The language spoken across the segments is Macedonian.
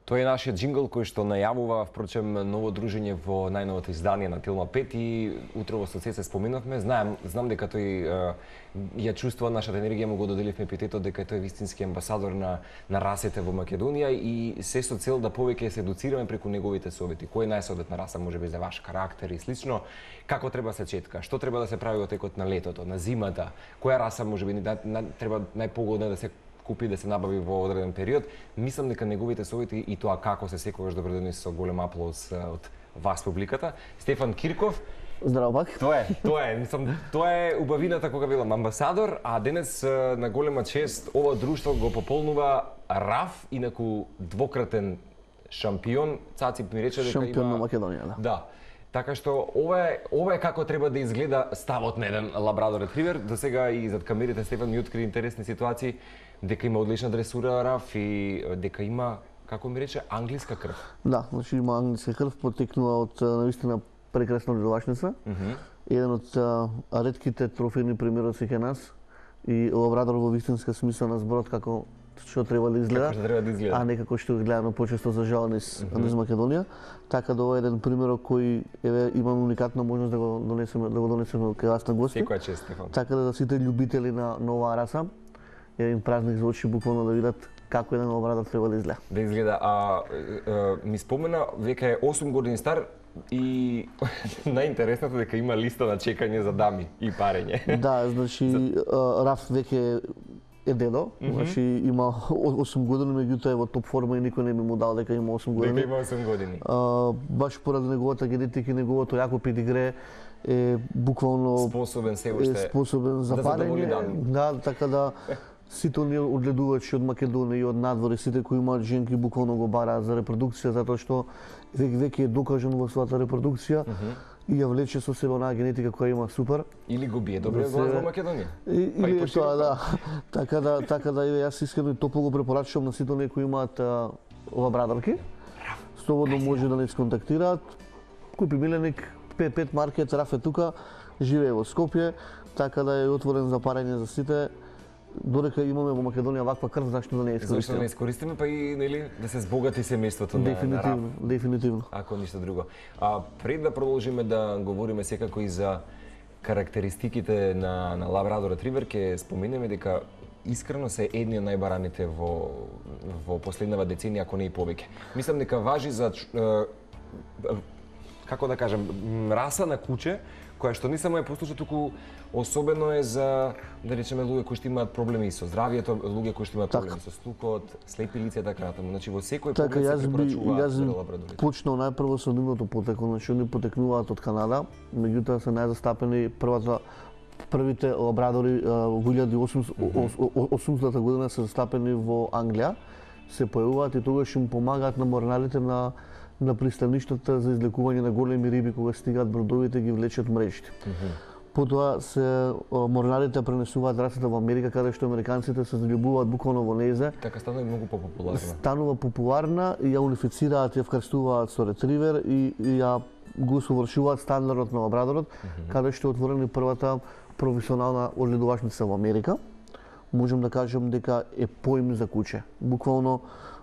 Тоа е нашиот джингл кој што најавува, впрочем, ново дружење во најновото издание на Тилма 5 и утре во Соцет се споменавме. Знам дека тој ја чувствува нашата енергија, му го доделивме епитетот дека тој е вистински амбасадор на расите во Македонија и се со цел да повеќе се едуцираме преку неговите совети. Кој е најсоодветна раса можеби за ваш карактер и слично, како треба се четка, што треба да се прави во текот на летото, на зимата, која раса можеби треба најпогодна да се купи да се набави во одреден период. Мислам дека неговите совети и тоа како се секогаш добродонеси со голем аплауз од вас публиката. Стефан Кирков. Здраво пак. Тоа е убавината кога билам амбасадор, а денес на голема чест ова друштво го пополнува Раф, инаку двократен шампион. Цаци ми рече дека шампион на Македонија, да. Да. Така што ова е како треба да изгледа ставот на еден лабрадор ретривер. До сега и зад камерите Стефан ми откри интересни ситуации, дека има одлична дресура Раф и дека има, како ми рече, англиска крв. Да, значи има англиска крв, потекнува од навистина прекрасна одливачница. Еден од ретките трофејни примероци кај нас и лабрадор во вистинска смисла на зборот како што треба да изгледа, а не како што гледано почесто за жал низ Македонија. Така да ова е еден пример кој имаме уникатна можност да го донесеме кај вас на гости. Секоја чест, Стефан. Така да сите љубители на оваа раса еден празник за очи буквално да видат како еден лабрадор треба да изгледа. Да изгледа, ми спомена века е 8 години стар и најинтересното дека има листа на чекање за дами и парење. Да, значи Раф веќе е дедо, значи има 8 години, меѓутоа е во топ форма и никој не би му дал дека има 8 години. Дека има 8 години. Баш поради неговата генетика и неговото јако педигре е буквално способен се уште способен за парење. Да, така да сите оние одгледувачи од Македонија и од надвор, сите кои имаат женки буквално го бараат за репродукција затоа што веќе е докажано во својата репродукција и ја влече со себе онаа генетика која има супер. Или го бие добриот глас во Македонија. Или тоа, да. Така да јас искрено и топло го препорачувам на сите оние кои имаат лабрадорки. Слободно може да не сконтактираат. Купи миленик, 5 маркет, Раф е тука, живее во Скопје, така да е отворен за парење за сите. Додека имаме во Македонија ваква крв, зашто да не искористиме? Зашто да не искористиме, па и нели да се збогати семејството на Раф. Дефинитивно. Ако ништо друго. Пред да продолжиме да говориме секако и за карактеристиките на лабрадор ретривер, ќе споменеме дека искрено се едни од најбараните во последнава деценија, ако не и повеќе. Мислам дека важи за како да кажам, раса на куче, која што не само е послужа, туку особено е за, да речеме, луѓе кои што имаат проблеми со здравието, луѓе кои што имаат проблеми со слухот, слепи лица и така натаму. Значи во секој поглед се препорачуваат за лабрадорите. Почнал најпрво со нивното потекло, значи они потекнуваат од Канада, меѓутоа се најзастапени првите лабрадори во 1800 година се застапени во Англија, се појавуваат и тогаш им помагаат на морнарите на пристаништата за излекување на големи риби кога стигаат бродовите ги влечат мрежите. Потоа се морнарите пренесуваат расата во Америка, каде што американците се заљубуваат буквално во нејзе. Така станува многу популарна. Станува популарна и ја унифицираат, ја вкрстуваат со ретривер и ја го совршуваат стандардот на лабрадорот, каде што е отворена првата професионална одгледувачница во Америка. Можам да кажам дека е поим за куче. Буквално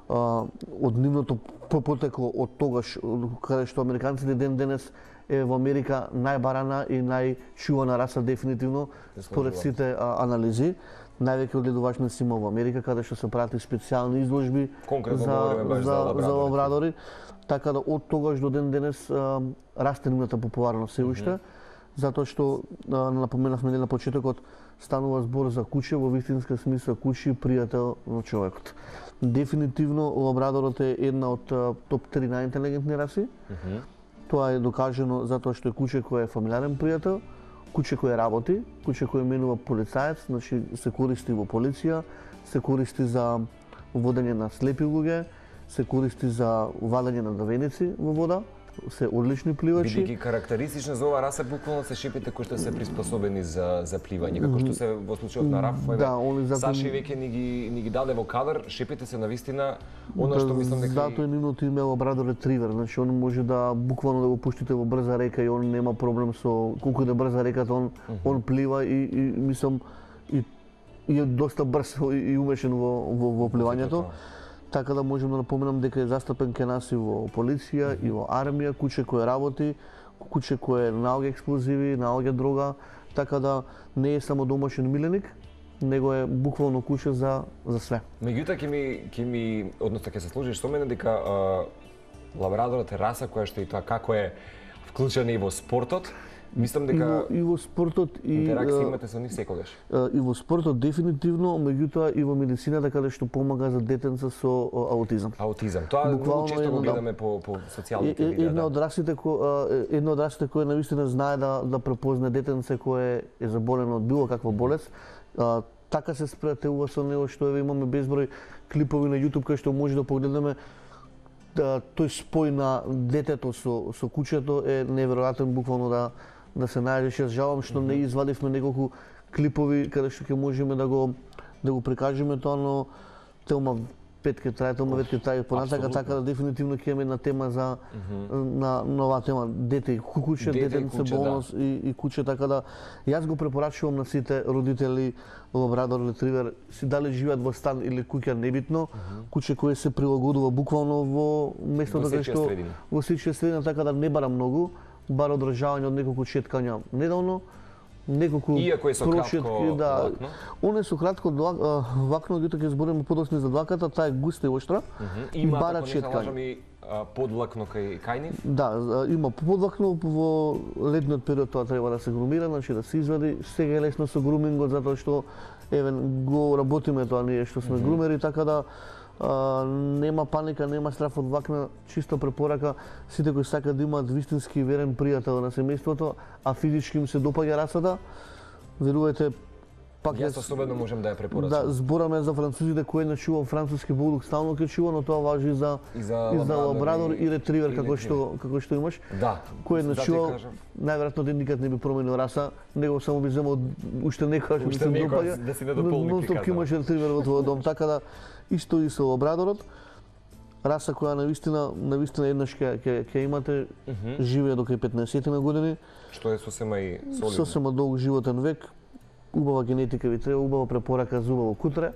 од нивното потекло од тогаш каде што американците ден денес е во Америка најбарана и најчувана раса дефинитивно според сите анализи. Највеќе одгледувачници има во Америка каде што се прават специјални изложби за лабрадори. Така да од тогаш до ден денес расте нивната популарност се уште, затоа што напоменавме на почетокот станува збор за куче во вистинска смисла, куче пријател на човекот. Дефинитивно лабрадорот е една од топ 3 најинтелигентни раси. Тоа е докажано затоа што е куче кој е фамилиарен пријател, куче кој работи, куче кој менува полицаец, значи се користи во полиција, се користи за водење на слепи луѓе, се користи за вадење на давеници во вода, се одлични пливачи. Бидејќи карактеристично за оваа раса буквално се шипите кои што се приспособени за пливање, како што се во случајот на Раф. Саши веќе ни ги даде во кадар, шипите се навистина она што мислам дека затоа е нивното име лабрадор ретривер, значи он може да буквално да го пуштите во брза река и он нема проблем со колку да брза реката, он плива и мислам и е доста брз и умешен во пливањето. Така да можам да напоменам дека е застапен кај нас и во полиција, и во армија, куче кој работи, куче кој наоѓа експлозиви, наоѓа дрога, така да не е само домашен миленик, него е буквално куче за све. Меѓутоа односно ќе се сложиш со мене дека лабрадорот е раса која што и тоа како е вклучена и во спортот. Мислам дека и во спортот и интеракција имате со нив секогаш. И во спортот дефинитивно, меѓутоа и во медицината каде што помага за детенца со аутизам. Аутизам. Тоа многу често го гледаме по социјалните медии. Една од расите која навистина знае да препозна детенце кое е заболено од било каква болест, така се спријателува со него што имаме безброј клипови на YouTube кај што може да погледнеме тој спој на детето со кучето е неверојатен, буквално да се најдеш. Јас жалам што не извадивме неколку клипови каде што ќе можеме да го прикажеме тоа, но Телма 5 ќе трае, Телма 5 ќе трае понатака, така да дефинитивно ќе имаме една тема за на оваа тема дете и куче, детенце, болност и куче, така да јас го препорачувам на сите родители лабрадор ретривер, си дали живеат во стан или куќа небитно, куче кое се прилагодува буквално во местото каде што во сечија средина, така да не бара многу, бара одржавање од неколку четкања неделно, неколку иако е со кратко влакно. Он е со кратко влакно, гито ќе збориме подоцни за длаката, таа е густа и оштра и бара четкање. Подвлакно кај нив? Да, има подвлакно, во летниот период тоа треба да се грумира, значи да се извади. Сега е лесно со грумингот затоа што го работиме тоа ние што сме грумери, така да нема паника, нема страф од влакна, чисто препорака сите кои сакаат да имаат вистински верен пријател на семејството, а физички им се допаѓа расата, верувајте, пак јас особено можам да ја препорачам. Да, збораме за французите кои не чува француски булдог, стално ќе чува, но тоа важи за лабрадор и ретривер како што имаш. Да. Кој не чува, најверојатно ден никад не би променил раса, него само би земал уште некоја што се допаѓа. Да си недополни. Но ќе имаш ретривер во твојот дом, така да исто и со лабрадорот. Раса која навистина еднаш ќе имате, живее до кај 15 на години. Што е сосема и солидно. Сосема долг животен век. Убава генетика ви треба, убава препорака за убаво кутре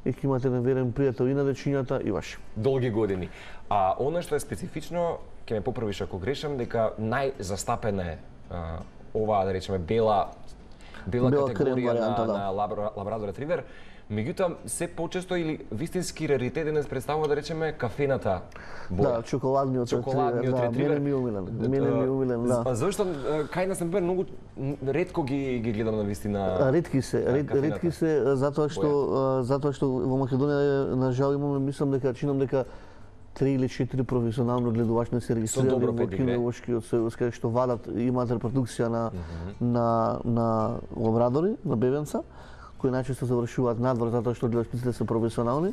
и ќе имате неверен пријател и на дечињата и ваши. Долги години. А она што е специфично, ќе ме поправиш ако грешам, дека најзастапена е оваа, да речеме, бела категорија на лабрадор ретривер. Меѓутоа, се почесто или вистински раритет денес представува, да речеме, кафената боја. Да, чоколадниот ретривер. Мене ми е умилен, да. Зошто кај нас например многу ретко ги гледам на вистина. Ретки се затоа што во Македонија на жал имаме, мислам дека чинам дека 3 или 4 професионални одгледувачни се регистрирани во Кинолошкиот сојуз, каде што вадат и имаат репродукција на лабрадори, на бебенца, кои најчесто завршуваат надвор затоа што гледачите се професионални.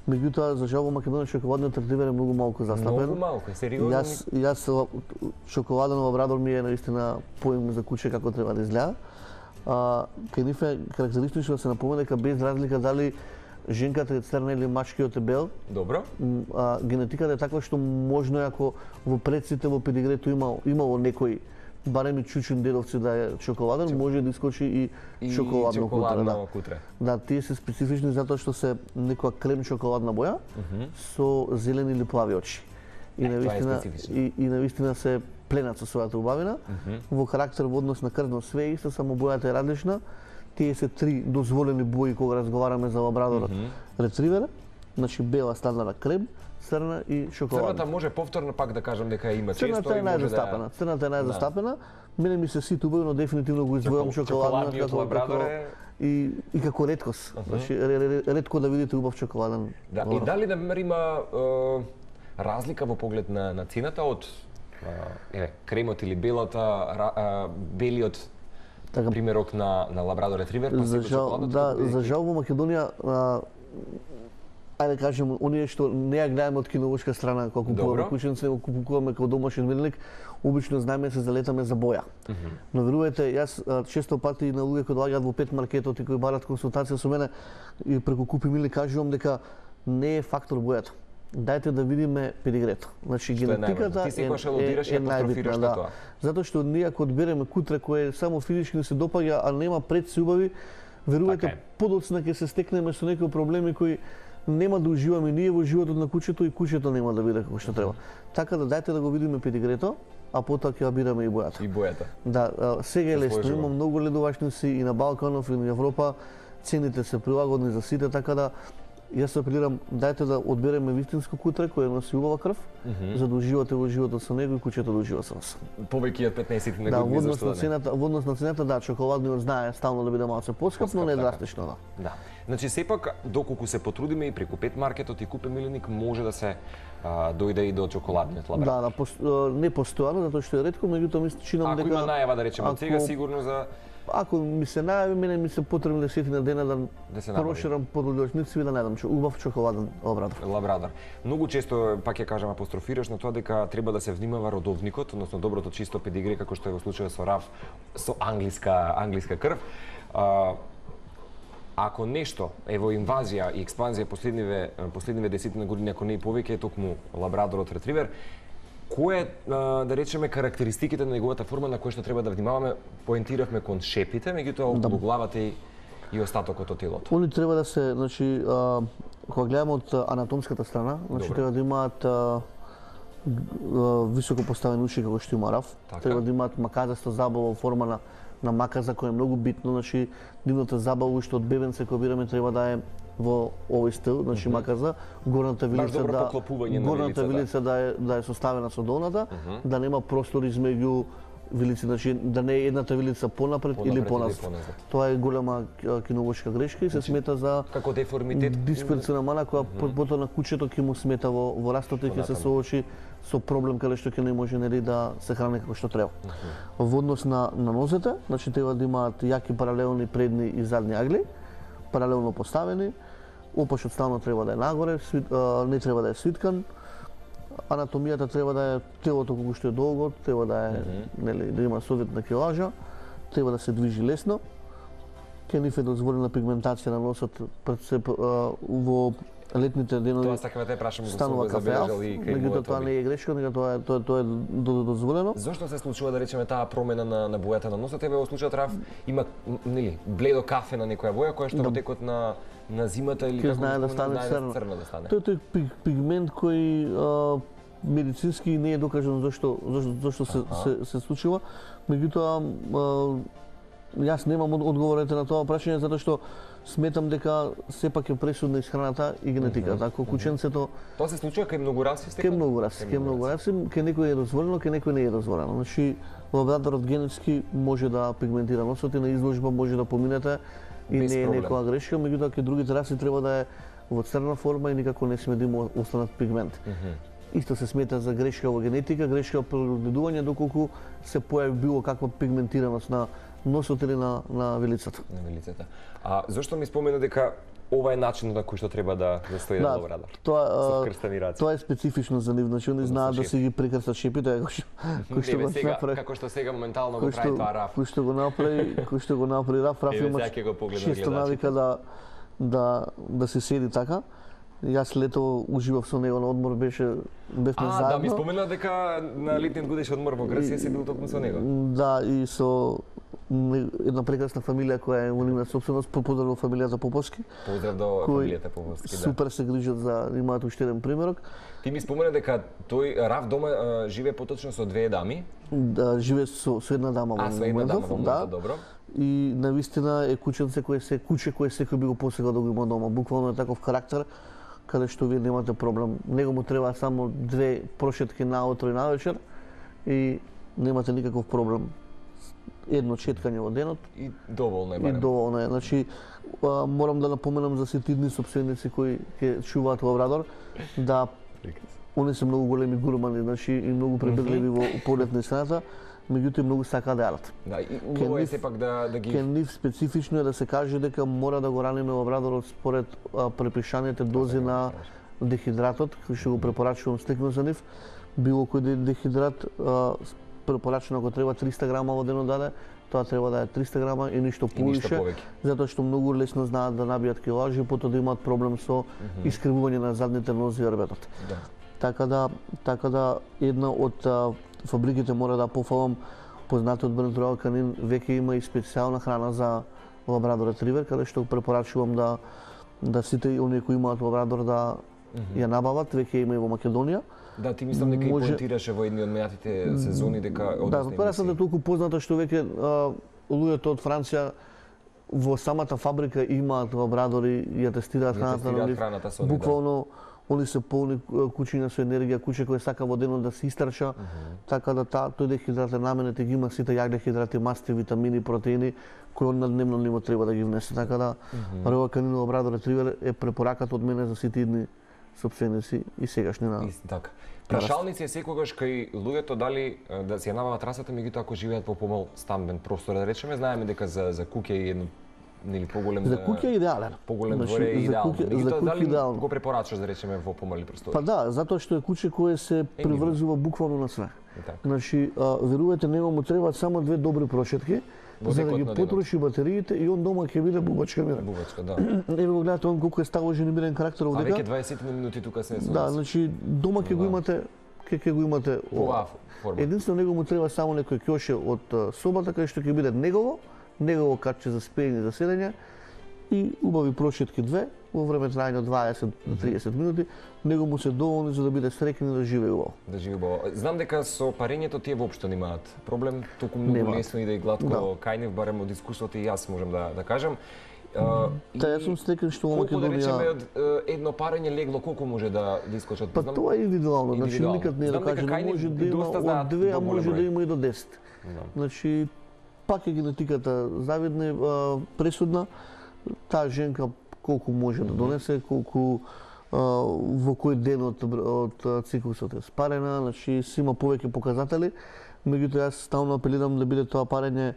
Меѓутоа, за жал во Македонија шоколадниот ретривер е многу малку застапен. Многу малку, сериозно. Јас шоколаден лабрадор ми е наистина поим за куче како треба да изгледа. Кај нив е карактеристично да се напомне дека без разлика дали женката е црна или мачкиот е бел. Добро. Генетиката е таква што можно е ако во предците во педигрето имало некој барем и чучун дедовци да е чоколаден, може да искочи и чоколадно кутре. Да, тие се специфични затоа што се некоја крем чоколадна боја со зелени или плави очи. И навистина се пленат со својата убавина. Во карактер во однос на крвно све исто, само бојата е различна. Тие се 3 дозволени бои кога разговараме за лабрадорот ретривер, значи бела стандардна крем, црна и шоколадна. Црната може повторно пак да кажам дека има често и може да... Црната е најзастапена. Мене ми се сите убави, но дефинитивно го издвојам чоколадниот лабрадор и како реткост. Значи ретко да видите убав чоколаден. Да, и дали например има разлика во поглед на цената од кремот или белиот примерок на лабрадор ретривер, па се чоколадот? За жал во Македонија ајде кажем, оние што не ја гледаме од кинолошка страна кога купуваме кученце, го купуваме како домашен мирник, обично знаеме се залетаме за боја. Но верувајте, јас често пати на луѓе кои доаѓаат во пет маркетот и кои барат консултација со мене и преку купи милник кажувам дека не е фактор бојата. Дајте да видиме педигрето. Значи генетиката е најбитна, да. Затоа што ние ако одбереме кутре кое само физички не се допаѓа, а нема предци убави, верувајте подоцна ќе се стекнеме со некои проблеми кои нема да уживаме ние во животот на кучето и кучето нема да биде како што треба. Така да дајте да го видиме педигрето, а потоа ќе ја бираме и бојата. И бојата. Да, сега е лесно, сложува. има многу ледовачници и на Балканов и на Европа, цените се прилагодни за сите, така да јас апелирам, дајте да одбереме вистинско кутре кое носи убава крв, за да уживате во животот со него и кучето да ужива со вас. Повеќе од 15 на Да, години, зашто да не? во однос на цената, да, чоколадниот знае стално да биде малце поскап, но не така. драстично, да. Да. Значи сепак доколку се потрудиме и преку пет маркетот и купе миленик може да се дојде и до чоколадниот лабрадор. Да, не постојано, затоа што е ретко, меѓутоа ми чинам Ако дека има најава да речеме од сега ако- сигурно за Ако ми се најави, мене ми се потребни 10 на дена Да се да набави. проширам подлучници и да најдам убав чоколаден лабрадор. лабрадор. Многу често, пак ја кажам, апострофираш на тоа дека треба да се внимава родовникот, односно доброто чисто педигре, како што е во случајот со Раф, со англиска крв. Ако нешто е во инвазија и експанзија последниве десетина години, ако не и повеќе, е токму лабрадорот ретривер, кој е, да речеме, карактеристиките на неговата форма на кој што треба да внимаваме? Поентиравме кон шепите, меѓутоа околу главата и остатокот од телото. Они треба да се, значи, кога гледаме од анатомската страна, значи Добре. треба да имаат високо поставени уши како што има Раф, Така. треба да имаат маказаста забава во форма на маказа која е многу битно, значи дивната забава уште од бебенце кој бираме треба да е во овој стил, значи маказа, горната вилица добро да поклопување на горната вилицата. вилица да е составена со долната, да нема простор измеѓу вилици, значи да не е едната вилица понапред или поназад. Тоа е голема кинолошка грешка и се смета за Како деформитет. дисперсивна мана која потоа на кучето ќе му смета во растот и ќе се соочи со проблем каде што ќе не може нели да се храни како што треба. Во однос на нозете, значи треба да имаат јаки паралелни предни и задни агли, паралелно поставени. Опашот стално треба да е нагоре, не треба да е свиткан. Анатомијата треба да е телото колку што е долго, треба да е нели да има соодветна килажа, треба да се движи лесно. Ке ниф е дозволена пигментација на носот во летните денови. Тоа сакам да те прашам, станува го забележал кафеав, и кај меѓутоа тоа не е грешка, него тоа е дозволено. Зошто се случува да речеме таа промена на бојата на носот? Еве во случајот Раф има нели бледо кафе на некоја боја која што во текот на зимата или Ќе како знае да спомена, стане црна да стане. Тој е пигмент кој медицински не е докажано зашто се случува. Меѓутоа јас немам одговорите на тоа прашање затоа што сметам дека сепак е пресудна исхраната и генетиката. Ако кученцето Тоа се случува кај многу раси ке многу раси, ке некој е дозволено, ке некој не е дозволено. Значи лабрадорот генетски може да пигментира носот и на изложба може да поминете и Без не е проблем. некоја грешка, меѓутоа ке другите раси треба да е во црна форма и никако не сме да има останат пигмент. Исто се смета за грешка во генетика, грешка во природување доколку се појави било каква пигментираност на носот или на вилицата. На вилицата. А зошто ми спомена дека ова е начинот на кој што треба да стои на лабрадор? Со Тоа крстени раце. тоа е специфично за нив, значи они знаат да си ги прекрстат шипите, кој што го сега, направи. како што сега моментално го прави тоа Раф. Кој што го направи Раф, Еве, има сега ќе го погледнат често гледачите. навика да се седи така. Јас лето уживав со него на одмор, бевме заедно. Да, ми спомена дека на летниот годишен одмор во Грција си бил токму со него. Да, и со една прекрасна фамилија која е во нивна собственост, поздрав во фамилијата Поповски. Поздрав до кои фамилијата Поповски, да. Супер се грижат за, имаат уште еден примерок. Ти ми спомена дека тој Раф дома живее поточно со две дами. Да, живее со една дама во Со една дама во моментот, добро. И навистина е кученце кој секој би го посегал да го има дома. Буквално е таков карактер каде што вие немате проблем. Него му треба само две прошетки наутро и навечер и немате никаков проблем. Едно четкање во денот И доволно е и барем. доволно е. Значи, морам да напоменам за сите идни сопственици кои ќе чуваат лабрадор, да они се многу големи гурмани, значи и многу пребегливи во поглед на исхраната, меѓутоа многу сакаат да јадат. Да, и убаво е сепак да ги Ке нив специфично е да се каже дека мора да го раниме лабрадорот според препишаните дози на дехидратот, кој што го препорачувам стекно за нив. Било кој дехидрат препорачено ако треба 300 грама во денот даде, тоа треба да е 300 грама и ништо повише, повеќе. затоа што многу лесно знаат да набијат килажи, потоа да имаат проблем со искривување на задните нозе и орбетот. Да. Така да една од фабриките мора да пофалам познатиот бренд Royal Canin веќе има и специјална храна за лабрадор ретривер, каде што го препорачувам да да сите оние кои имаат лабрадор да ја набават, веќе има и во Македонија. Да, ти мислам дека Може- и поентираше во едни од мејатите сезони дека Да, пресата е толку позната што веќе луѓето од Франција во самата фабрика имаат лабрадори и ја тестираат храната на нив. храната со нив, Буквално они се полни кучиња со енергија, куче кој сака во денот да се истрча, така да тој дехидрат е наменет и ги има сите јагдехидрати, масти, витамини, протеини кои он на дневно ниво треба да ги внесе. Така да Роа Канино Лабрадор ретривер е препораката од мене за сите идни собственици и сегашни на Така. Прашалници е секогаш кај луѓето дали да си ја набават расата, меѓутоа ако живеат во помал стамбен простор, да речеме, знаеме дека за куќе и едно нели поголем За куќе е идеален. поголем Значи, дворе е за идеално. куќе- за Меѓутоа куќе дали идеално. го препорачаш да речеме во помали простори? Па да, затоа што е куче кое се приврзува буквално на све. Така. Значи, верувате, него му требаат само две добри прошетки Во за да текот ги на денот. потроши батериите и он дома ќе биде бубачка мирен. Бубачка, да. Еве го гледате он колку е ставожен и мирен карактер А овдека. веќе 20 минути тука се со Да, нас. значи дома ќе го Да. имате, ќе го имате Во оваа ова. форма. Единствено него му треба само некој ќоше од собата кај што ќе биде негово качче за спиење и за седење и убави прошетки две во време трајање од 20 до 30 минути, него му се доволни за да биде среќен и да живее убаво. Да живи убаво. Знам дека со парењето тие воопшто немаат проблем, туку многу Немаат. лесно и да и гладко Да. кај нив, барем од искуството и јас можам да кажам. Та јас сум среќен што во Колку да речеме Македонија. од едно парење легло, колку може да искочат? Па тоа е индивидуално, значи Индивидуално. никад не е да Знам дека кажем, кај нив може да има доста знаат од 2, а доголем може да број. има и до 10. Значи, пак е генетиката завидна, и, пресудна. Таа женка колку може да донесе, колку во кој ден од циклусот е спарена, значи си има повеќе показатели. Меѓутоа јас стално апелирам да биде тоа парење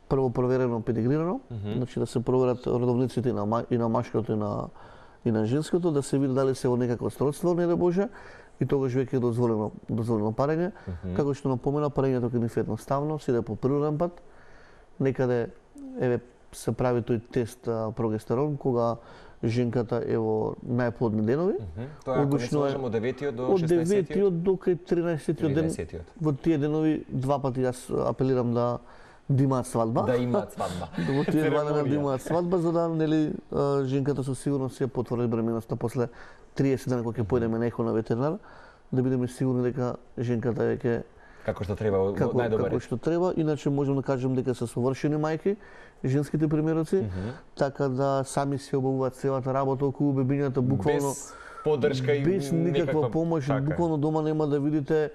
прво проверено, педигрирано, значи да се проверат родовниците и на машкото и на женското, да се види дали се во некакво сродство, не да Боже, и тогаш веќе е дозволено парење. Како што напомена, парењето кај нив е едноставно, си да е по природен пат. Некаде еве се прави тој тест прогестерон кога женката е во најплодни денови. Тоа ако не Обично е сложам од 9-тиот до од 16-тиот. 9-тиот до кај 13-тиот ден. 13-тиот. Во тие денови два пати јас апелирам да имаат свадба. Да имаат свадба. Во тие два дена да Церемонија. имаат свадба за да нели женката со сигурност ќе потврди бременоста после 30 дена кога ќе појдеме на ехо на ветеринар, да бидеме сигурни дека женката веќе Како што треба во најдобар како ред. што треба. Иначе можам да кажем дека се совршени мајки, женските примероци, така да сами се обавуваат целата работа околу бебињата, буквално Без поддршка и без никаква помош, така. буквално дома нема да видите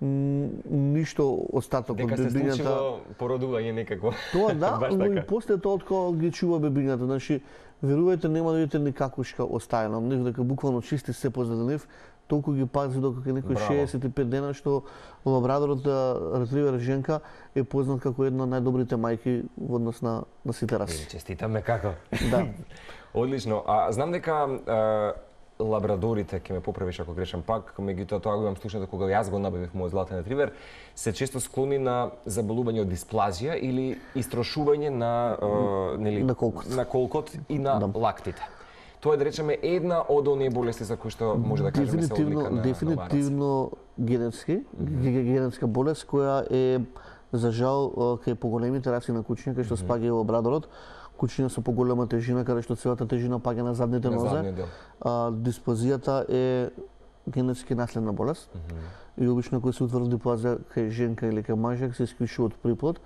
ништо остаток од Дека се бебињата. случило породување некакво. Тоа да, Баш но и така. после тоа кога ги чува бебињата, значи верувајте нема да видите никакушка остаена од нив, дека буквално чисти се позади нив, толку ги пази докато некој Браво. 65 дена што лабрадорот ретривер женка е познат како една од најдобрите мајки во однос на сите раси. Честитаме како. Да. Одлично. А знам дека лабрадорите, ќе ме поправиш ако грешам пак, меѓутоа тоа го имам слушнато кога јас го набавив мојот златен ретривер, се често склони на заболување од дисплазија или истрошување на нели На колкот. на колкот и на Да. лактите. Тоа е да речеме една од оние болести за кои што може да кажеме се одлика на Дефинитивно генетска болест која е за жал кај поголемите раси на кучиња кај што спаѓа и лабрадорот, кучиња со поголема тежина каде што целата тежина паѓа на задните на нозе. задниот дел. Дисплазијата е генетски наследна болест и обично кога се утврди дисплазија кај женка или кај мажак се исклучува од приплод.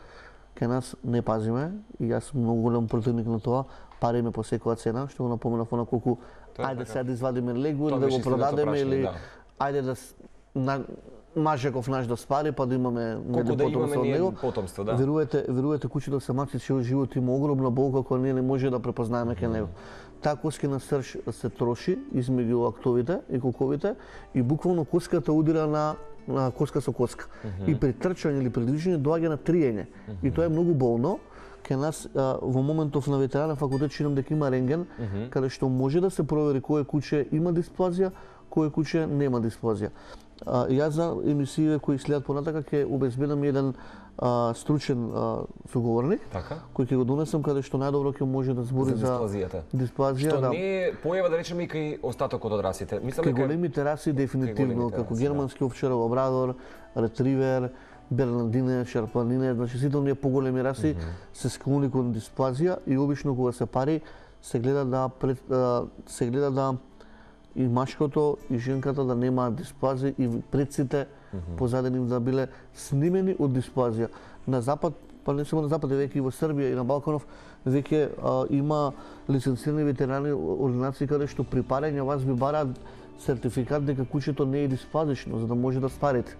Кај нас не пазиме и јас сум многу голем противник на тоа. Париме по секоја цена, што го напоменав она колку Тоа е ајде така. сега да извадиме легу Тоа или да беше го истината продадеме прашање, или да. ајде да мажеков наш да спари па да имаме Колку да имаме потомство од ние него. потомство, да. Верувате кучето самаци цел живот има огромна болка која ние не може да препознаеме кај него. Таа коскина срж се троши измеѓу лактовите и коковите и буквално коската удира на коска со коска. И при трчање или при движење доаѓа на триење. И тоа е многу болно. Кај нас во моментов на ветеринарен факултет чинам дека има рентген, каде што може да се провери кој куче има дисплазија, кој куче нема дисплазија. Јас за емисиите кои следат понатака ќе обезбедам еден стручен соговорник, Така. кој ќе го донесам каде што најдобро ќе може да збори За за дисплазијата. дисплазија. Што Да. не е појава да речеме и кај остатокот од расите. Мислам Кај дека големите раси дефинитивно, големите како раси, германски овчар, лабрадор, ретривер, бернардине, шарпанине, значи сите оние поголеми раси се склони кон дисплазија и обично кога се пари се гледа да и машкото и женката да немаат дисплазија и предците позади нив да биле снимени од дисплазија. На запад, па не само на запад, веќе и во Србија и на Балканов веќе има лиценцирани ветеринарни ординации каде што при парење вас ви бараат сертификат дека кучето не е дисплазично, за да може да спарите.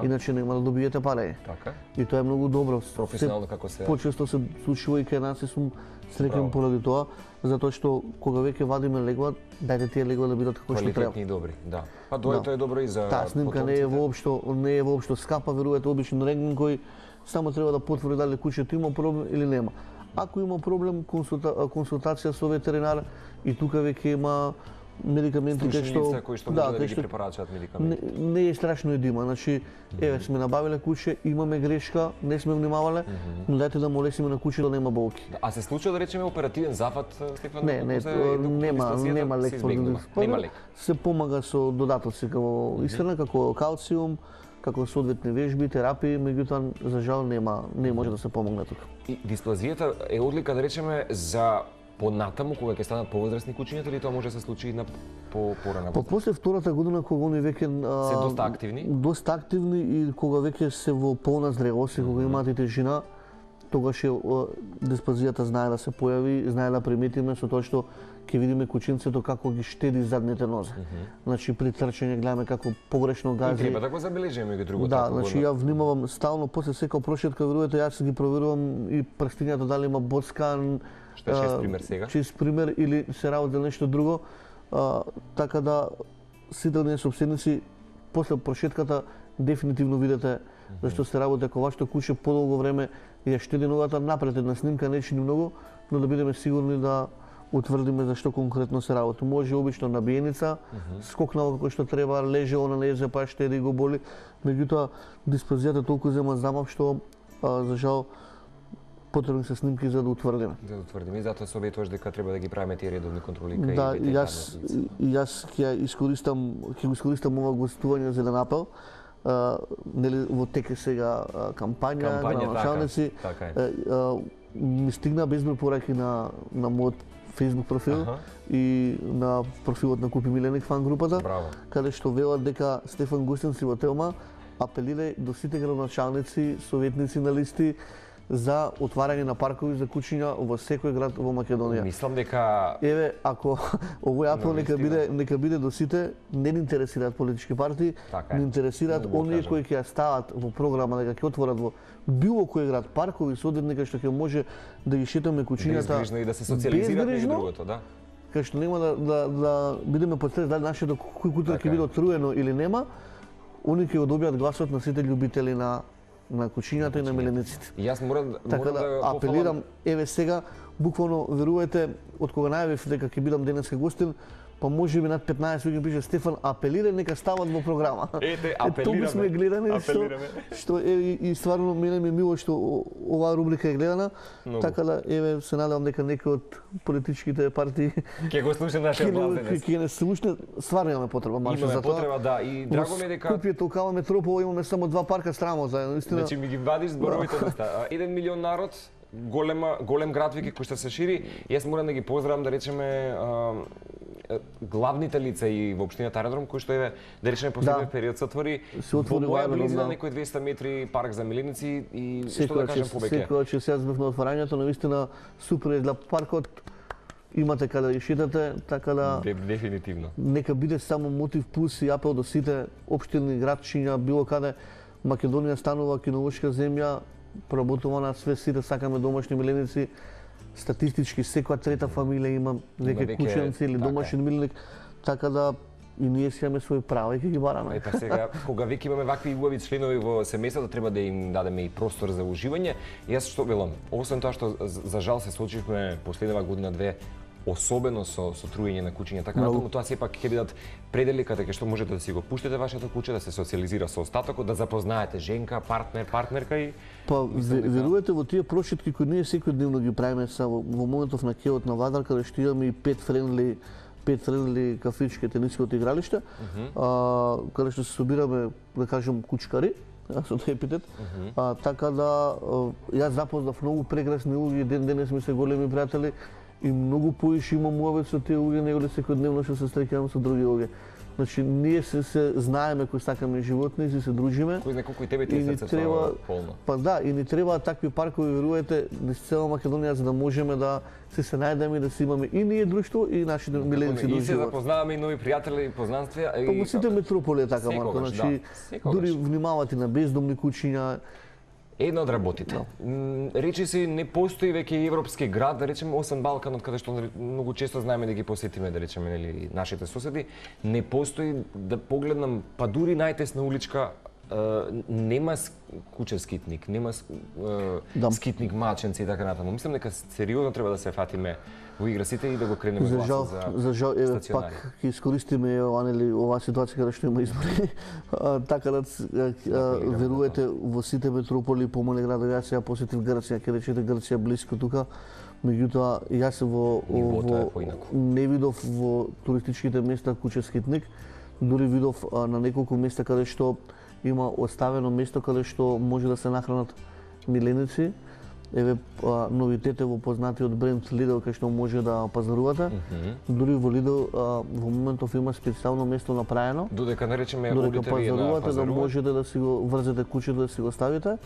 Иначе нема да добиете парење. Така. И тоа е многу добро. Професионално како се почесто се случува и кај нас и сум среќен поради тоа, затоа што кога веќе вадиме легла, дајте тие легла да бидат како што треба. квалитетни и добри, да. Па тоа е добро и за таа снимка не е воопшто скапа, верувате, обичен рентген кој само треба да потврди дали кучето има проблем или нема. Ако има проблем, консултација со ветеринар и тука веќе има медикаменти кои што може да ги препорачаат медикаменти. Не е страшно и да има. Значи, еве сме набавиле куче, имаме грешка, не сме внимавале, но дајте да му лесиме на кучето да нема болки. А се случува да речеме оперативен зафат, Стефан? Нема лек. Нема лек. Се помага со додатоци како исхрана, како калциум, како соодветни вежби, терапии, меѓутоа за жал не може да се помогне тука. И дисплазијата е одлика да речеме за понатаму кога ќе станат повозрасни кучињата или тоа може да се случи и на порана возраст? После втората година кога они веќе се доста активни и кога веќе се во полна зрелост и кога имаат и тежина, тогаш дисплазијата знае да се појави, знае да приметиме со тоа што ќе видиме кучинцето како ги штеди задните нозе. Значи при трчање гледаме како погрешно гази. И треба да го забележиме и другото. Да, значи ја внимавам стално после секоја прошетка, верувате, јас ги проверувам и прстињата дали има боцкан, што е чист пример сега. Чист пример или се работи нешто друго. Така да сите оние собственици после прошетката дефинитивно видите зашто се работи ако вашето куче подолго време ја штеди ногата напред една снимка не чини многу, но да бидеме сигурни да утврдиме зашто конкретно се работи. Може обично набиеница, скокнало како што треба, лежело на лезе па штеди го боли, меѓутоа дисплазијата толку зема замав што за жал потребни се снимки за да утврдиме. За да утврдиме и затоа советуваш дека треба да ги правиме тие редовни контроли кај да, јас ќе го искористам ова гостување за еден апел. Нели во тек сега кампања на нашалници. Ми стигна безброј пораки на мојот Facebook профил и на профилот на Купи Миленик фан групата, каде што велат дека Стефан Гостин си во Телма апелира до сите градоначалници, советници на листи за отварање на паркови за кучиња во секој град во Македонија. Мислам дека ако овој апел нека биде до сите, не ни интересираат политички партии, не интересираат оние кои ќе ја стават во програма дека ќе отворат во било кој град паркови соодветно што ќе може да ги шетаме кучињата безгрижно и да се социализираат меѓу другото, да. Кај што нема да бидеме под стрес дали нашето кујкутро ќе биде отруено или нема, они ќе го добијат гласот на сите љубители на кучињата и на милениците. И јас морам да апелирам, еве сега, буквално верувате, од кога најавив дека ќе бидам денеска гостин, па може би над 15 луѓе пише Стефан апелира нека стават во програма. Ете, апелираме. Тоа сме гледани што и стварно мене ми е мило што оваа рубрика е гледана. Така да еве се надевам дека некој од политичките партии ќе го слуша нашиот глас денес. Ќе не слушне, стварно имаме потреба марш за тоа. Имаме потреба, да, и драго ми е дека Скопје, Толкава, Метропола имаме само 2 парка страмо заедно, истина. Значи ми ги вадиш зборовите доста. 1 милион народ, голем град веќе кој што се шири. Јас морам да ги поздравам да речеме главните лица и во општината Аеродром кој што е да речеме последниот период се отвори во моја близина некои 200 метри парк за миленици и што да кажам повеќе. Секој че сега бев на отварањето, навистина супер изгледа паркот. Имате каде да шетате, така да дефинитивно. Нека биде само мотив плюс и апел до сите општини, градчиња, било каде Македонија станува кинолошка земја, проработувана све сите сакаме домашни миленици. Статистички секоја трета фамилија има веќе кученци или домашен миленик, така да и ние си имаме своји права и ќе ги бараме. Ета сега, кога веќе имаме вакви убави членови во семејството, треба да им дадеме и простор за уживање. Јас што велам, освен тоа што за жал се случивме последнава година-две особено со труење на кучиња, така натаму, тоа сепак ќе бидат предели каде што можете да си го пуштите вашето куче, да се социализира со остатокот, да запознаете женка, партнерка и па верувате во тие прошетки кои ние секојдневно ги правиме во моментов на кеот на Вадар, каде што имаме и пет френдли кафички, тениското игралиште, каде што се собираме, да кажем, кучкари, со тој епитет. Така да јас запознав многу прекрасни луѓе, ден денес ми се големи пријатели и многу поише имам муабет со тие луѓе него ли секојдневно што се среќавам со други луѓе. Значи, ние се знаеме кои сакаме животни, се дружиме. Кој знае колку и тебе ти е срцето полно. Па да, и ни треба такви паркови, верувате, низ цела Македонија за да можеме да се најдеме и да си имаме и ние друштво и нашите миленици до живот. И се живот. запознаваме и нови пријатели и познанства. Па во сите метрополи е така, Марко, значи дури внимавате на бездомни куќиња. Една од работите. Речи си, не постои веќе европски град, да речеме, освен Балканот, каде што многу често знаеме да ги посетиме, да речеме, нели, нашите соседи, не постои, да погледнам, па дури најтесна уличка, нема куче скитник, нема скитник маченци и така натаму. Мислам дека сериозно треба да се фатиме во игра сите и да го кренеме за жал, еве пак ќе искористиме оваа ситуација каде што има избори, така да верувате во сите метрополи помале градови. Јас ја посетив Грција, ќе речете Грција блиско тука, меѓутоа јас не видов во туристичките места куче скитник, дури видов на неколку места каде што има оставено место каде што може да се нахранат миленици. Еве новитет е во познатиот бренд Lidl кај што може да пазарувате. Дури во Lidl во моментов има специјално место направено. Додека наречеме одите пазарувате да можете да си го врзете кучето да си го ставите.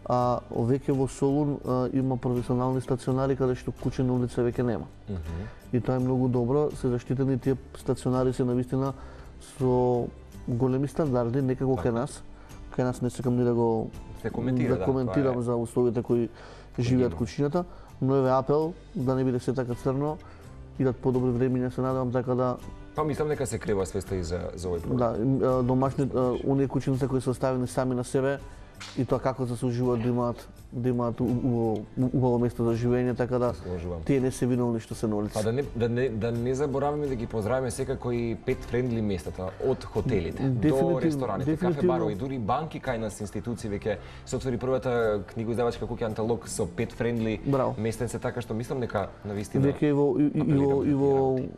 А веќе во Солун има професионални стационари каде што куче на улица веќе нема. И тоа е многу добро, се заштитени тие стационари се навистина со големи стандарди, некако кај нас. Кај нас не сакам ни да го коментирам за условите кои живеат кучињата, но еве апел да не биде се така црно, идат подобри времиња, се надевам, така да... Па мислам дека се крева свеста и за овој проблем. Да, домашни, оние кучињата кои се оставени сами на себе, и тоа како заслужуваат да имаат убаво место за живење, така да тие не се виновни што се на улица. Па да не забораваме да ги поздравиме секако и pet friendly местата, од хотелите до рестораните, кафе барови, дури банки кај нас институции веќе се отвори првата книгоиздавачка куќа Анталог со pet friendly местенце, така што мислам дека навистина веќе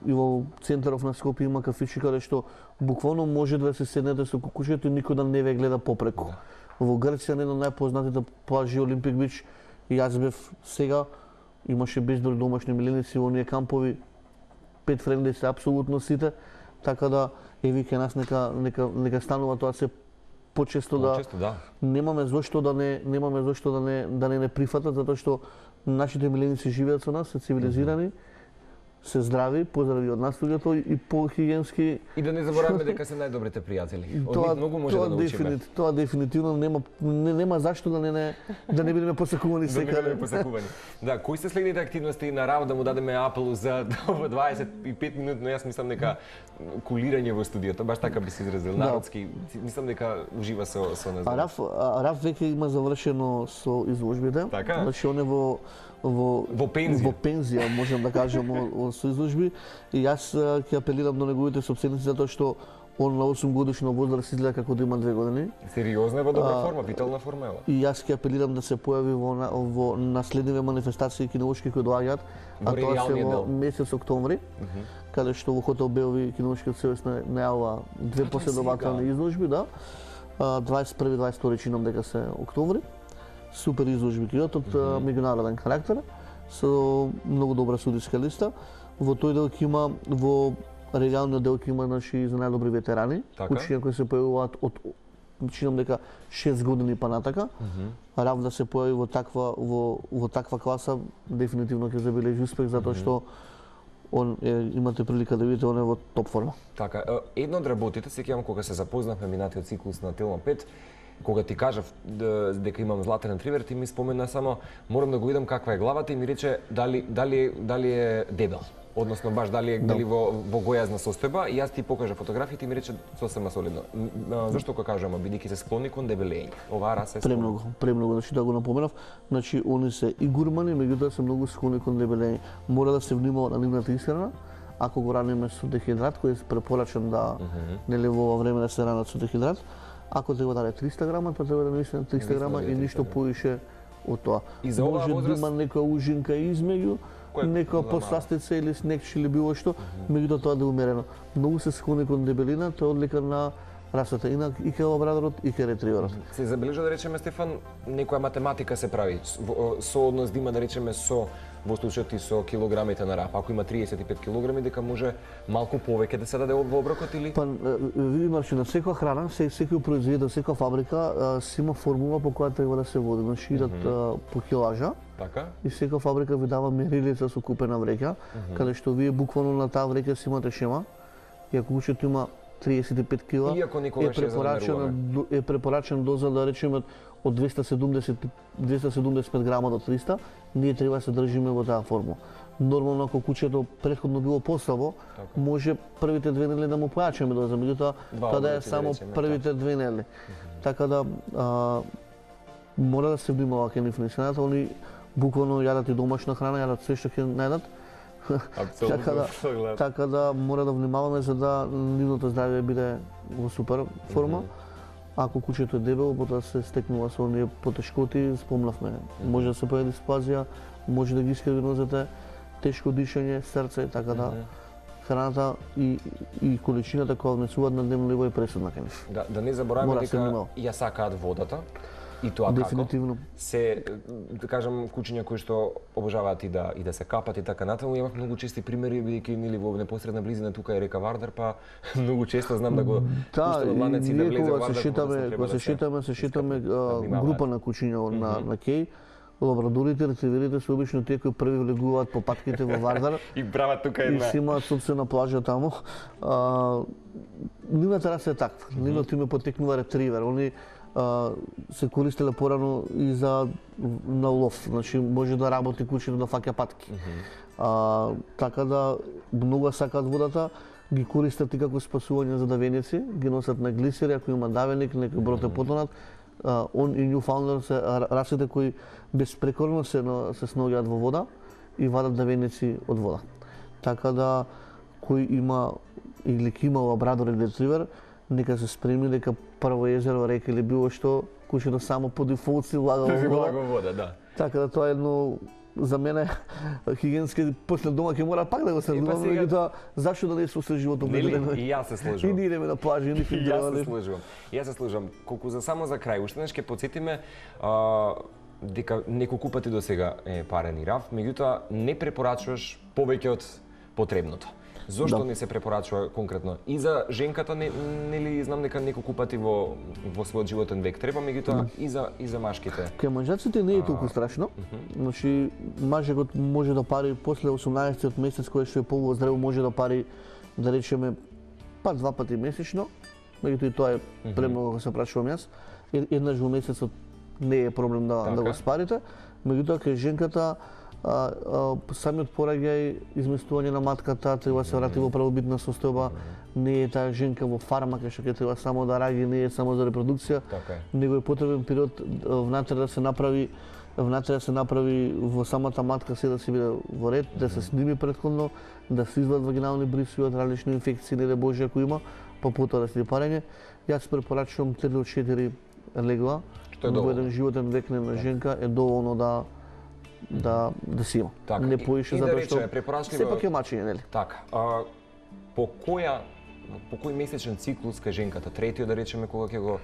и во центаров на Скопје има кафичи каде што буквално може да се седнете со кукушето и никој да не ве гледа попреку. Во Грција на едно од најпознатите плажи Олимпик бич, и јас бев сега, имаше безброј домашни миленици во оние кампови, pet friendly се апсолутно сите, така да еве кај нас нека станува тоа се почесто да немаме зошто да не прифатат, затоа што нашите миленици живеат со нас, се цивилизирани, се здрави, поздрави од нас луѓето и по-хигиенски. И да не забораваме дека се најдобрите пријатели. Од нив многу може да научиме. Тоа дефинитивно нема зашто да не бидеме посакувани секаде. Да, кои се следните активности на Раф, да му дадеме апел за 25 минути, но јас мислам дека кулирање во студиото, баш така би се изразил, народски, мислам дека ужива со нас. Раф веќе има завршено со изложбите. Така? Значи он е во пензија, можам да кажам, со изложби, и јас ќе апелирам до неговите собственици затоа што он на 8 годишна возраст изгледа како да има 2 години. Сериозно е во добра форма, витална форма е. И јас ќе апелирам да се појави во наследниве манифестации кинолошки кои доаѓаат, а тоа се во месец октомври, каде што во хотел Белви кинолошкиот сојуз најавува 2 последователни изложби, да. 21-22 чинам дека се октомври. Супер изложби киот од меѓународен карактер, со многу добра судиска листа. Во тој дел ќе има, во регалниот дел ќе има наши за најдобри ветерани, кучиња кои се појавуваат од чинам дека 6 години па натака. Раф да се појави во таква класа дефинитивно ќе забележи успех, затоа што имате прилика да видите, он е во топ форма. Така, едно од работите, сеќавам кога се запознавме минатиот циклус на Телма 5, кога ти кажав дека имам златен ретривер, ти ми спомена само морам да го видам каква е главата и ми рече дали е дебел. Односно баш дали во гојазна состојба, и јас ти покажа фотографиите и ми рече сосема солидно. Зашто го кажам, бидејќи се склони кон дебелење? Оваа раса е премногу, значи да го напоменав, значи они се и гурмани, меѓутоа се многу склони кон дебелење. Мора да се внимава на нивната исхрана. Ако го раниме со дехидрат, кој е препорачан да нели во ова време да се ранат со дехидрат, ако треба да даде 300 грама, тоа треба да наистина 300 грама и ништо поише од тоа. Може да има некоја ужинка измеѓу, некоја посластица или снекче или било што, меѓутоа тоа да е умерено. Многу се склони кон дебелина, тоа е одлика на расата, инак и кај лабрадорот и кај ретриверот. Се забележа да речеме, Стефан, некоја математика се прави, соодност да има да речеме со во случајот и со килограмите на рап. Ако има 35 килограми, дека може малку повеќе да се даде во оброкот или? Па види Марче, на секоја храна, секој производител, секоја фабрика си има формула по која треба да се води. Значи идат по килажа. Така? И секоја фабрика ви дава мерилица со купена вреќа, каде што вие буквално на таа вреќа си имате шема. И ако кучето има 35 кила, е препорачена доза да речеме од 275 грама до 300, ние треба да се држиме во таа формула. Нормално ако кучето претходно било послабо, може првите 2 недели да му појачаме доза, меѓутоа тоа да е само првите 2 недели. Така да мора да се внимава кај нив наистината, они буквално јадат и домашна храна, јадат све што ќе најдат. Така да мора да внимаваме за да нивното здравје биде во супер форма. Ако кучето е дебело, потоа се стекнува со оние потешкоти, спомнавме. Може да се појави дисплазија, може да ги искриви нозете, тешко дишење, срце, така да храната и количината која внесуваат на дневно ниво е пресудна кај нив. Да не забораваме дека ја сакаат водата. И тоа дефинитивно. Како се, да кажам, кучиња кои што обожаваат и да се капат и така натаму. Имав многу чести примери, бидејќи нели во непосредна близина тука е река Вардар, па многу често знам да го пуштам од ланец и да влезе во Вардар. Кога се шетаме група на кучиња на кеј, лабрадорите, ретриверите се обично тие кои први влегуваат по патките во Вардар. И прават тука една. И си имаат собствена плажа таму. Нивната раса е таква. Нивното име потекнува ретривер. Они се користеле порано и за на лов, значи може да работи кучето да фаќа патки. Така да многу сакаат водата, ги користат и како спасување за давеници, ги носат на глисери, ако има давеник, некој брод е потонат. Он и Ньюфаундленд се расите кои безпрекорно се сноѓаат во вода и вадат давеници од вода. Така да кој има или ки има лабрадор или ретривер, нека се спремни дека прво езеро, река или било што, кучето само по дефолт си влага во вода, да. Така да тоа е едно за мене хигиенски, после дома ќе мора пак да го следувам, меѓутоа зашто да не се освеживото обедено? И јас се сложувам. И ние идеме на плажа, и ни Јас се сложувам. Колку за само за крај, уште нешто ќе потсетиме дека неколку пати досега е парен и рав, меѓутоа не препорачуваш повеќе од потребното. Зошто не се препорачува конкретно? И за женката, нели знам дека неколку пати во својот животен век треба, меѓутоа и за машките. Кај мажаците не е толку страшно. Значи мажегот може да пари после 18-тиот месец, кој што е полуоздрев, може да пари, да речеме, па 2 пати месечно. Меѓутоа и тоа е премногу, се прашувам јас. Еднаш во месецот не е проблем да го спарите. Меѓутоа кај женката самиот пораѓај, изместување на матката, треба се врати во правобитна состојба, не е таа женка во фарма кај што ќе треба само да раѓи, не е само за репродукција, него е потребен период внатре да се направи во самата матка се да се биде во ред, да се сними претходно, да се извадат вагинални брисови од различни инфекции, не да Боже ако има, па потоа да се парење. Јас препорачувам 3 до 4 легла во еден животен век на женка е доволно да си има. Така, не поише затоа што сепак е мачење, нели? Така. По кој месечен циклус кај женката, третиот да речеме кога ќе го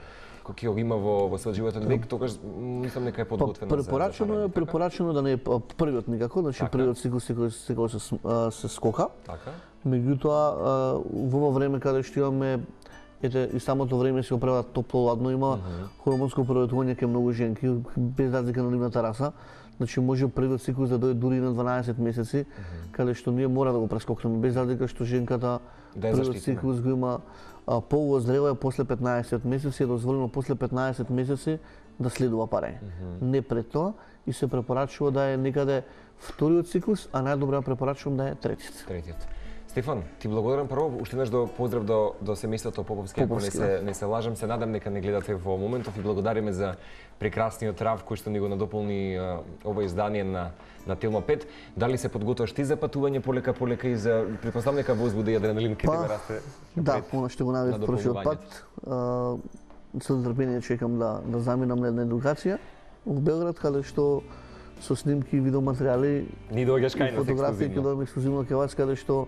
има во својот животен век, тогаш мислам дека е подготвена за парење. Препорачено да не е првиот никако, значи првиот циклус секогаш се скока. Така. Меѓутоа во ова време каде што имаме и самото време се оправа топло-ладно, има хормонско преработување кај многу женки без разлика на нивната раса. Значи може првиот циклус да дојде дури на 12 месеци, каде што ние мора да го прескокнеме без разлика што женката првиот циклус го има полуоздрела после 15 месеци, е дозволено после 15 месеци да следува парење. Не пред тоа и се препорачува да е некаде вториот циклус, а најдобро препорачувам да е третиот. Стефан, ти благодарам прво, уште еднаш поздрав до семејството Поповски, ако не се лажам, се надам дека не гледате во моментов и благодариме за прекрасниот рав кој што ни го надополни ова издание на Телма 5. Дали се подготваш ти за патување полека и за претпоставам дека возбуда и адреналин ке тебе расте? Да, она што го навив прошиот пат. Со нетрпение чекам да заминам на една едукација во Белград, каде што со снимки и видеоматеријали и фотографии ќе дојдам ексклузивно кај вас, каде што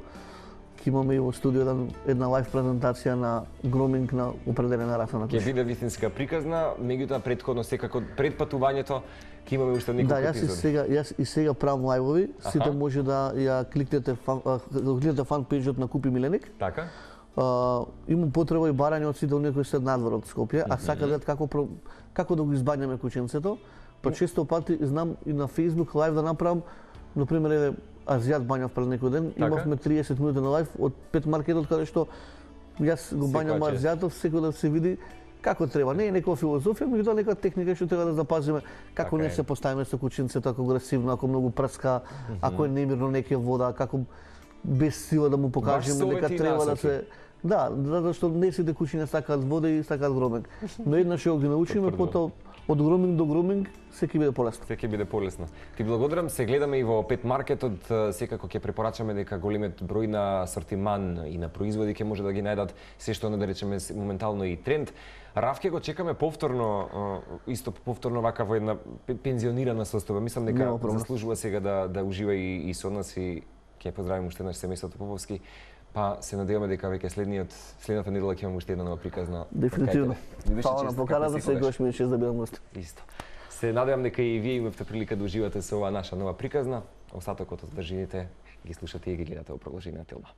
ќе имаме и во студио една лайв презентација на громинг на определена раса на куче. Ќе биде вистинска приказна, меѓутоа претходно секако пред патувањето Ке имаме уште неколку Да, јас и сега правам лајвови, сите може да ја кликнете фан пејџот на Купи Миленик. Така? Имам потреба и барање од сите оние кои се надвор од Скопје, а сака да како да го избањаме кученцето. Па често пати знам и на Facebook лајв да направам, например, еве азијат бањав пред некој ден, имавме 30 минути на лајв од пет маркетот каде што јас го бањам азијатов, секој да се види како треба. Не е некоја филозофија, меѓутоа некоја техника што треба да запазиме, како не се поставиме со кученцето, ако агресивно, ако многу прска, ако е немирно неќе вода, како без сила да му покажеме дека треба да се. Да, затоа што не сите кучиња сакаат вода и сакаат громинг. Но еднаш ќе ги научиме, потоа од громинг до громинг секи биде полесно. Секи биде полесно. Ти благодарам, се гледаме и во Пет маркетот, секако ќе препорачаме дека големиот број на асортиман и на производи ќе може да ги најдат се што да речеме моментално и тренд. Равке го чекаме повторно, исто повторно вака во една пензионирана состојба. Мислам дека заслужува сега да ужива и со нас и ќе поздравим уште наш семејството Поповски. Па се надеваме дека веќе следната недела ќе имаме уште една нова приказна. Дефинитивно. Фала на поканата, секогаш ми е чест да бидам гост. Исто. Се надевам дека и вие имавте прилика да уживате со оваа наша нова приказна. Остатокот од држините ги слушате и ги гледате во продолжение на Телма.